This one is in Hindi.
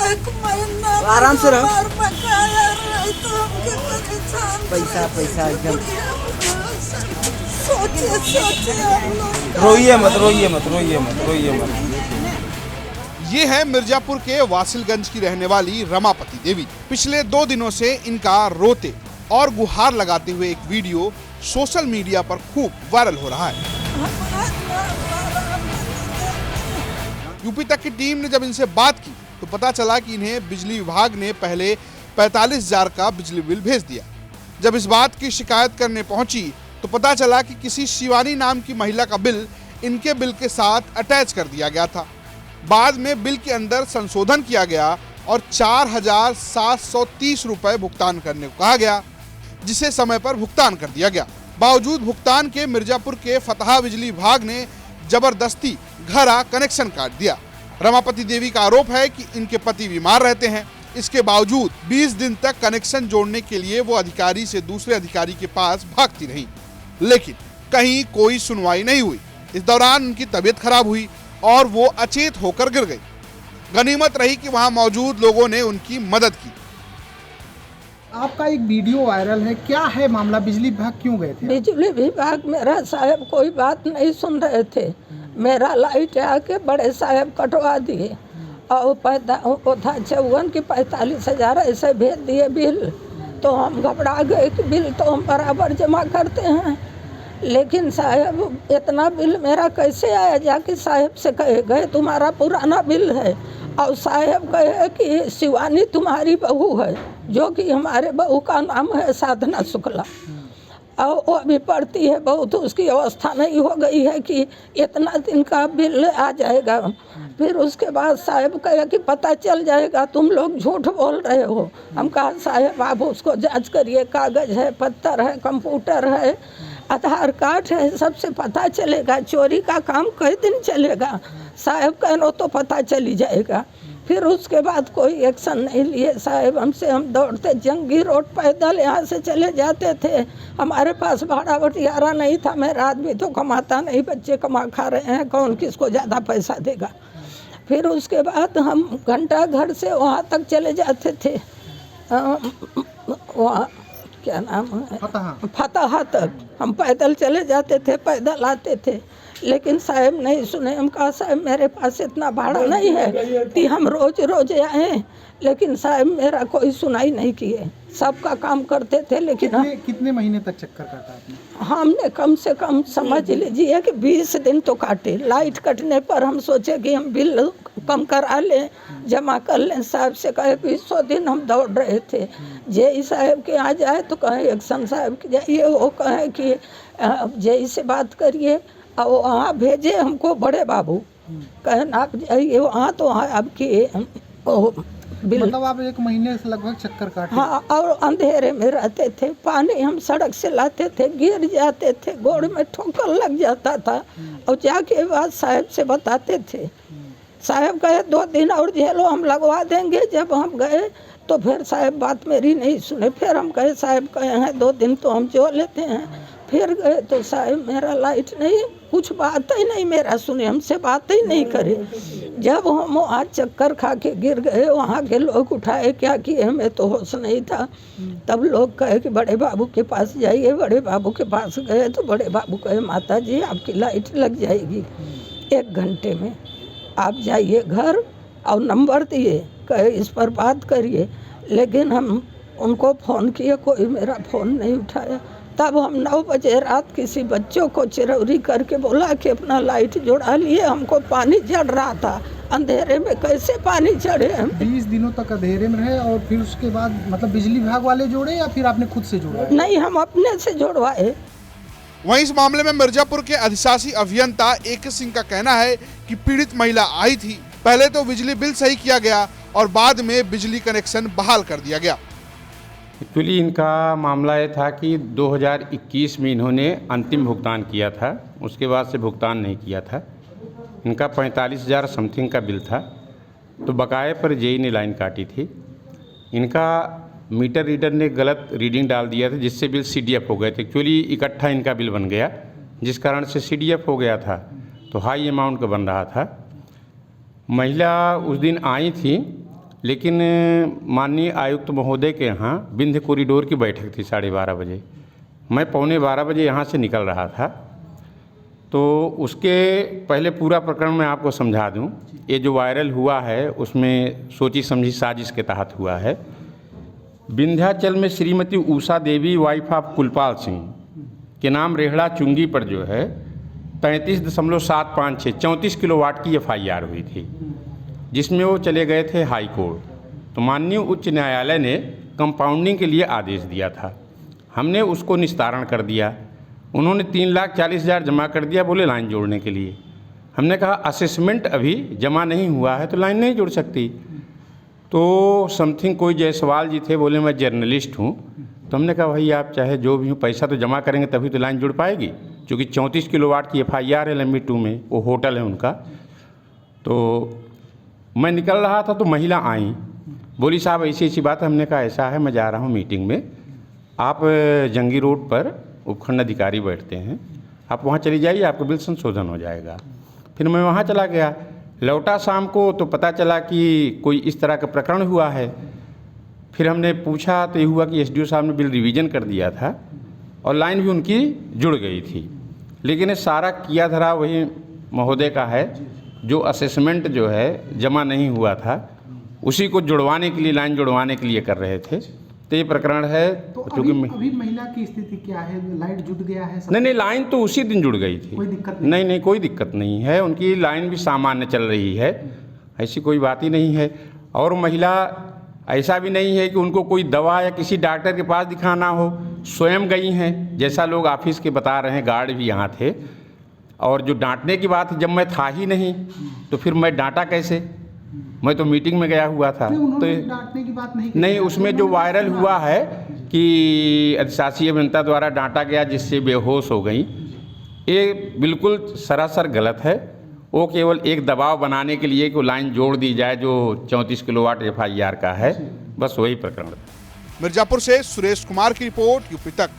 एक महीना आराम से रहो। और बकाया रहे तो हमके परेशान पैसा एकदम सोचे हम लोग रोइए मत। ये है मिर्जापुर के वासिलगंज की रहने वाली रमापति देवी। पिछले 2 दिनों से इनका रोते और गुहार लगाते हुए एक वीडियो सोशल मीडिया पर खूब वायरल हो रहा है। यूपी तक की टीम ने जब इनसे बात की तो पता चला कि इन्हें बिजली विभाग ने पहले 45,000 का बिजली बिल भेज दिया। जब इस बात की शिकायत करने पहुंची तो पता चला कि किसी शिवानी नाम की महिला का बिल इनके बिल के साथ अटैच कर दिया गया था। बाद में बिल के अंदर संशोधन किया गया और 4,730 रुपए भुगतान करने को कहा गया, जिसे समय पर भुगतान कर दिया गया। बावजूद भुगतान के मिर्जापुर के फतहा बिजली विभाग ने जबरदस्ती घर आ कनेक्शन काट दिया। रमापति देवी का आरोप है कि इनके पति बीमार रहते हैं। इसके बावजूद 20 दिन तक कनेक्शन जोड़ने के लिए वो अधिकारी से दूसरे अधिकारी के पास भागती रहीं, लेकिन कहीं कोई सुनवाई नहीं हुई। इस दौरान उनकी तबीयत खराब हुई और वो अचेत होकर गिर गई। गनीमत रही कि वहां मौजूद लोगों ने उनकी मदद की। आपका एक वीडियो वायरल है, क्या है मामला? बिजली विभाग क्यों गए थे? बिजली विभाग मेरा साहब कोई बात नहीं सुन रहे थे। मेरा लाइट आके बड़े साहब कटवा दिए और वो था 54 की 45,000 ऐसे भेज दिए बिल। तो हम घबरा गए कि बिल तो हम बराबर जमा करते हैं, लेकिन साहब इतना बिल मेरा कैसे आया? जाके साहब से कहे गए तुम्हारा पुराना बिल है, और साहब कहे कि शिवानी तुम्हारी बहू है, जो कि हमारे बहू का नाम है साधना शुक्ला, और वो अभी पढ़ती है बहुत, उसकी अवस्था नहीं हो गई है कि इतना दिन का बिल आ जाएगा। फिर उसके बाद साहब कहे कि पता चल जाएगा, तुम लोग झूठ बोल रहे हो। हम कहा साहब आप उसको जांच करिए, कागज़ है, पत्थर है, कंप्यूटर है, आधार कार्ड है, सबसे पता चलेगा। चोरी का काम कई दिन चलेगा? साहब कहनो तो पता चली जाएगा। फिर उसके बाद कोई एक्शन नहीं लिए साहब हमसे। हम दौड़ते जंगी रोड पैदल यहाँ से चले जाते थे। हमारे पास भाड़ा बटियारा नहीं था, मेरा आदमी तो कमाता नहीं, बच्चे कमा खा रहे हैं, कौन किसको ज़्यादा पैसा देगा। फिर उसके बाद हम घंटा घर से वहाँ तक चले जाते थे, वहाँ क्या नाम है, फतहा तक हम पैदल चले जाते थे, पैदल आते थे, लेकिन साहब नहीं सुने। हम कहा साहब मेरे पास इतना भाड़ा नहीं है कि हम रोज रोज आए, लेकिन साहब मेरा कोई सुनाई नहीं किए। सबका काम करते थे, लेकिन कितने महीने तक चक्कर काटा आपने? हमने कम से कम समझ लीजिए कि 20 दिन तो काटे। लाइट कटने पर हम सोचे कि हम बिल कम करा लें, जमा कर लें। साहब से कहे 20 दिन हम दौड़ रहे थे। जेई साहब के यहाँ जाए तो कहे एक्शन साहब के जाइए, वो कहे कि जेई से बात करिए, और वहाँ भेजे हमको बड़े बाबू, कहे आप जाइए वहाँ, तो वहाँ आपकी बिल। मतलब आप 1 महीने से लगभग चक्कर काटे? हाँ, और अंधेरे में रहते थे। पानी हम सड़क से लाते थे, गिर जाते थे, गोड़ में ठोकर लग जाता था, और जाके बाद साहब से बताते थे। साहब कहे 2 दिन और झेलो, हम लगवा देंगे। जब हम गए तो फिर साहब बात मेरी नहीं सुने। फिर हम कहे साहब कहे हैं 2 दिन तो हम जो लेते हैं। फिर गए तो साहब मेरा लाइट नहीं, कुछ बात ही नहीं मेरा सुने, हमसे बात ही नहीं करे। जब हम वहाँ चक्कर खा के गिर गए, वहाँ के लोग उठाए, क्या किए, हमें तो होश नहीं था। तब लोग कहे कि बड़े बाबू के पास जाइए। बड़े बाबू के पास गए तो बड़े बाबू कहे माता जी आपकी लाइट लग जाएगी 1 घंटे में, आप जाइए घर, और नंबर दिए, कहे इस पर बात करिए। लेकिन हम उनको फ़ोन किए, कोई मेरा फ़ोन नहीं उठाया। तब हम 9 बजे रात किसी बच्चों को चिरौरी करके बोला कि अपना लाइट जोड़ा लिए। हमको पानी चढ़ रहा था, अंधेरे में कैसे पानी चढ़े हम? 20 दिनों तक अंधेरे में रहे, और फिर उसके बाद मतलब बिजली विभाग वाले जोड़े या फिर आपने खुद से जोड़ा? नहीं, हम अपने से जोड़वाए। वहीं इस मामले में मिर्जापुर के अधिशासी अभियंता AK सिंह का कहना है कि पीड़ित महिला आई थी, पहले तो बिजली बिल सही किया गया और बाद में बिजली कनेक्शन बहाल कर दिया गया। एक्चुअली इनका मामला ये था कि 2021 में इन्होंने अंतिम भुगतान किया था, उसके बाद से भुगतान नहीं किया था। इनका 45,000 समथिंग का बिल था, तो बकाये पर जेई ने लाइन काटी थी। इनका मीटर रीडर ने गलत रीडिंग डाल दिया था, जिससे बिल CDF हो गए थे। एक्चुअली इकट्ठा इनका बिल बन गया, जिस कारण से CDF हो गया था, तो हाई अमाउंट का बन रहा था। महिला उस दिन आई थी लेकिन माननीय आयुक्त महोदय के यहाँ विंध्य कॉरिडोर की बैठक थी 12:30 बजे। मैं 11:15 बजे यहाँ से निकल रहा था। तो उसके पहले पूरा प्रकरण मैं आपको समझा दूं। ये जो वायरल हुआ है उसमें सोची समझी साजिश के तहत हुआ है। विंध्याचल में श्रीमती उषा देवी वाइफ ऑफ कुलपाल सिंह के नाम रेहड़ा चुंगी पर जो है 33.756 34 किलोवाट की FIR हुई थी, जिसमें वो चले गए थे हाई कोर्ट। तो माननीय उच्च न्यायालय ने कंपाउंडिंग के लिए आदेश दिया था, हमने उसको निस्तारण कर दिया। उन्होंने 3,40,000 जमा कर दिया, बोले लाइन जोड़ने के लिए। हमने कहा असेसमेंट अभी जमा नहीं हुआ है तो लाइन नहीं जोड़ सकती। तो समथिंग कोई जायसवाल जी थे, बोले मैं जर्नलिस्ट हूँ। तो हमने कहा भाई आप चाहे जो भी हो पैसा तो जमा करेंगे तभी तो लाइन जुड़ पाएगी, क्योंकि 34 किलोवाट की FIR है लंबी 2 में, वो होटल है उनका। तो मैं निकल रहा था तो महिला आई, बोली साहब ऐसी ऐसी बात है। हमने कहा ऐसा है, मैं जा रहा हूँ मीटिंग में, आप जंगी रोड पर उपखंड अधिकारी बैठते हैं, आप वहाँ चली जाइए, आपका बिल संशोधन हो जाएगा। फिर मैं वहाँ चला गया, लौटा शाम को तो पता चला कि कोई इस तरह का प्रकरण हुआ है। फिर हमने पूछा तो ये हुआ कि SDO साहब ने बिल रिवीजन कर दिया था और लाइन भी उनकी जुड़ गई थी। लेकिन ये सारा किया धरा वही महोदय का है, जो असेसमेंट जो है जमा नहीं हुआ था उसी को जुड़वाने के लिए, लाइन जुड़वाने के लिए कर रहे थे। तो ये प्रकरण है। तो क्योंकि अभी महिला की स्थिति क्या है? लाइट जुट गया है सब? नहीं, लाइन तो उसी दिन जुड़ गई थी, कोई दिक्कत नहीं? नहीं, कोई दिक्कत नहीं है, उनकी लाइन भी सामान्य चल रही है, ऐसी कोई बात ही नहीं है। और महिला ऐसा भी नहीं है कि उनको कोई दवा या किसी डॉक्टर के पास दिखाना हो, स्वयं गई हैं, जैसा लोग ऑफिस के बता रहे हैं, गार्ड भी यहाँ थे। और जो डांटने की बात है, जब मैं था ही नहीं तो फिर मैं डांटा कैसे? मैं तो मीटिंग में गया हुआ था। तो डांटने की बात नहीं, उसमें जो वायरल हुआ है कि अधिशासी अभियंता द्वारा डांटा गया जिससे बेहोश हो गई, ये बिल्कुल सरासर गलत है। वो केवल एक दबाव बनाने के लिए कि लाइन जोड़ दी जाए जो 34 किलोवाट FIR का है, बस वही प्रकरण। मिर्जापुर से सुरेश कुमार की रिपोर्ट, यूपी तक।